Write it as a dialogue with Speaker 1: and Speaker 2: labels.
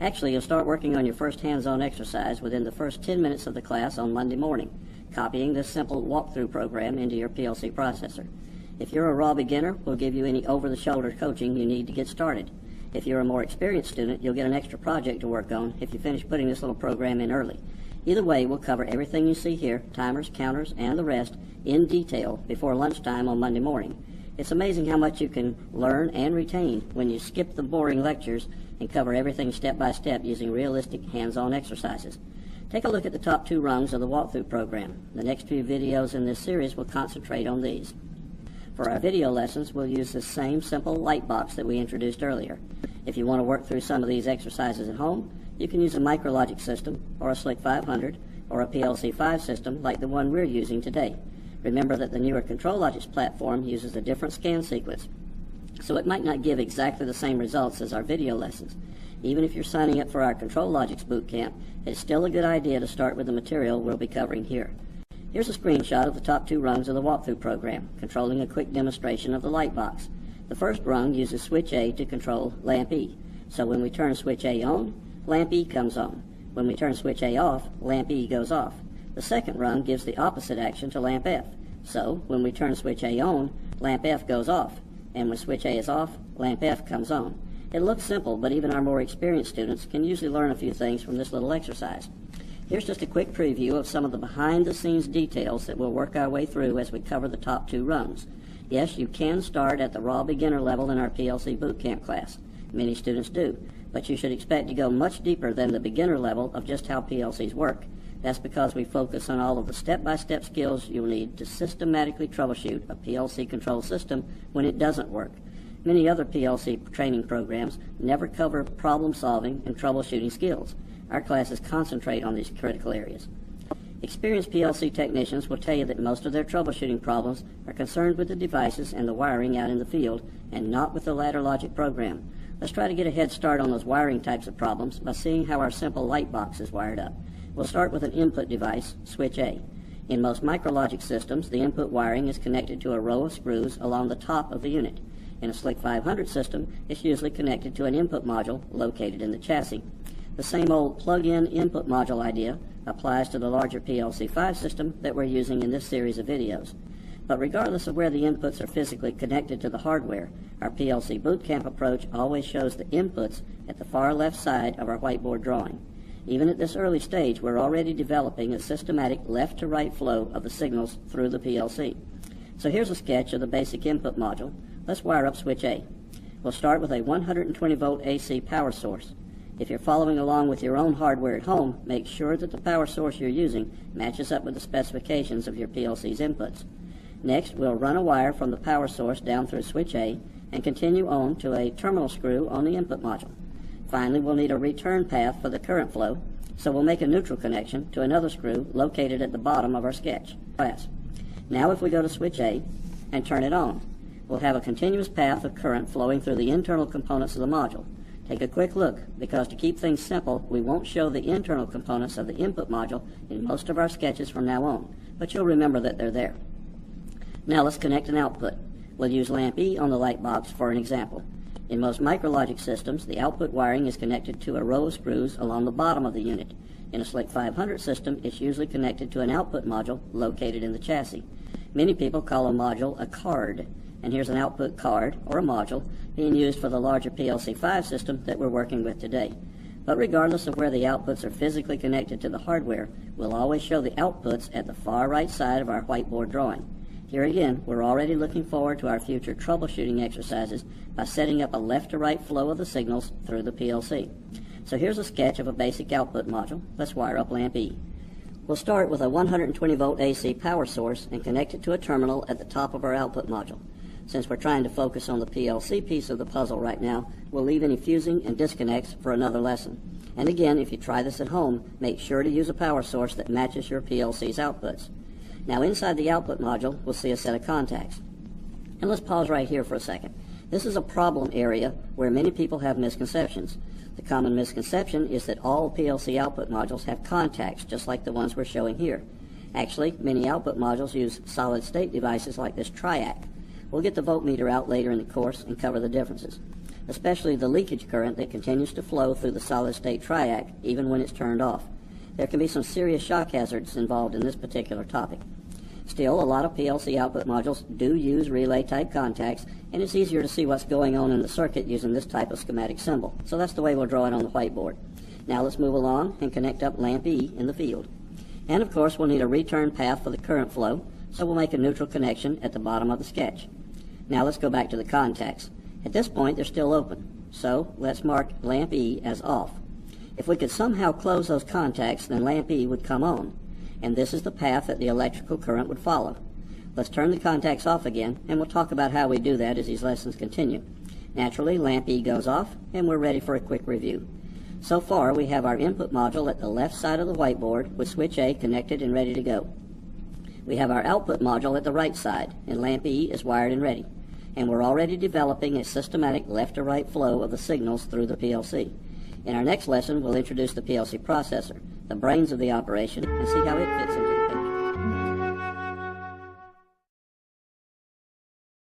Speaker 1: Actually, you'll start working on your first hands-on exercise within the first 10 minutes of the class on Monday morning, copying this simple walkthrough program into your PLC processor. If you're a raw beginner, we'll give you any over-the-shoulder coaching you need to get started. If you're a more experienced student, you'll get an extra project to work on if you finish putting this little program in early. Either way, we'll cover everything you see here, timers, counters, and the rest, in detail before lunchtime on Monday morning. It's amazing how much you can learn and retain when you skip the boring lectures and cover everything step by step using realistic hands-on exercises. Take a look at the top 2 rungs of the walkthrough program. The next few videos in this series will concentrate on these. For our video lessons, we'll use the same simple light box that we introduced earlier. If you want to work through some of these exercises at home, you can use a micrologic system or a SLC 500 or a PLC 5 system like the one we're using today. Remember that the newer ControlLogix platform uses a different scan sequence, so it might not give exactly the same results as our video lessons. Even if you're signing up for our ControlLogix bootcamp, it's still a good idea to start with the material we'll be covering here. Here's a screenshot of the top 2 rungs of the walkthrough program, controlling a quick demonstration of the light box. The first rung uses switch A to control lamp E, so when we turn switch A on, lamp E comes on. When we turn switch A off, lamp E goes off. The second rung gives the opposite action to lamp F. So, when we turn switch A on, lamp F goes off, and when switch A is off, lamp F comes on. It looks simple, but even our more experienced students can usually learn a few things from this little exercise. Here's just a quick preview of some of the behind-the-scenes details that we'll work our way through as we cover the top 2 rungs. Yes, you can start at the raw beginner level in our PLC bootcamp class. Many students do, but you should expect to go much deeper than the beginner level of just how PLCs work. That's because we focus on all of the step-by-step skills you'll need to systematically troubleshoot a PLC control system when it doesn't work. Many other PLC training programs never cover problem-solving and troubleshooting skills. Our classes concentrate on these critical areas. Experienced PLC technicians will tell you that most of their troubleshooting problems are concerned with the devices and the wiring out in the field and not with the ladder logic program. Let's try to get a head start on those wiring types of problems by seeing how our simple light box is wired up. We'll start with an input device, switch A. In most micrologic systems, the input wiring is connected to a row of screws along the top of the unit. In a SLC 500 system, it's usually connected to an input module located in the chassis. The same old plug-in input module idea applies to the larger PLC 5 system that we're using in this series of videos. But regardless of where the inputs are physically connected to the hardware, our PLC bootcamp approach always shows the inputs at the far left side of our whiteboard drawing. Even at this early stage, we're already developing a systematic left-to-right flow of the signals through the PLC. So here's a sketch of the basic input module. Let's wire up switch A. We'll start with a 120-volt AC power source. If you're following along with your own hardware at home, make sure that the power source you're using matches up with the specifications of your PLC's inputs. Next, we'll run a wire from the power source down through switch A and continue on to a terminal screw on the input module. Finally, we'll need a return path for the current flow, so we'll make a neutral connection to another screw located at the bottom of our sketch. Now if we go to switch A and turn it on, we'll have a continuous path of current flowing through the internal components of the module. Take a quick look, because to keep things simple, we won't show the internal components of the input module in most of our sketches from now on, but you'll remember that they're there. Now let's connect an output. We'll use lamp E on the light box for an example. In most micrologic systems, the output wiring is connected to a row of screws along the bottom of the unit. In a SLC 500 system, it's usually connected to an output module located in the chassis. Many people call a module a card, and here's an output card, or a module, being used for the larger PLC 5 system that we're working with today. But regardless of where the outputs are physically connected to the hardware, we'll always show the outputs at the far right side of our whiteboard drawing. Here again, we're already looking forward to our future troubleshooting exercises by setting up a left-to-right flow of the signals through the PLC. So here's a sketch of a basic output module. Let's wire up lamp E. We'll start with a 120-volt AC power source and connect it to a terminal at the top of our output module. Since we're trying to focus on the PLC piece of the puzzle right now, we'll leave any fusing and disconnects for another lesson. And again, if you try this at home, make sure to use a power source that matches your PLC's outputs. Now inside the output module, we'll see a set of contacts. And let's pause right here for a second. This is a problem area where many people have misconceptions. The common misconception is that all PLC output modules have contacts, just like the ones we're showing here. Actually, many output modules use solid-state devices like this triac. We'll get the voltmeter out later in the course and cover the differences. especially the leakage current that continues to flow through the solid-state triac even when it's turned off. There can be some serious shock hazards involved in this particular topic. Still, a lot of PLC output modules do use relay-type contacts, and it's easier to see what's going on in the circuit using this type of schematic symbol. So that's the way we'll draw it on the whiteboard. Now let's move along and connect up lamp E in the field. And of course, we'll need a return path for the current flow, so we'll make a neutral connection at the bottom of the sketch. Now let's go back to the contacts. At this point, they're still open, so let's mark lamp E as off. If we could somehow close those contacts, then lamp E would come on, and this is the path that the electrical current would follow. Let's turn the contacts off again, and we'll talk about how we do that as these lessons continue. Naturally, lamp E goes off, and we're ready for a quick review. So far, we have our input module at the left side of the whiteboard with switch A connected and ready to go. We have our output module at the right side, and lamp E is wired and ready. And we're already developing a systematic left-to-right flow of the signals through the PLC. In our next lesson, we'll introduce the PLC processor, the brains of the operation, and see how it fits into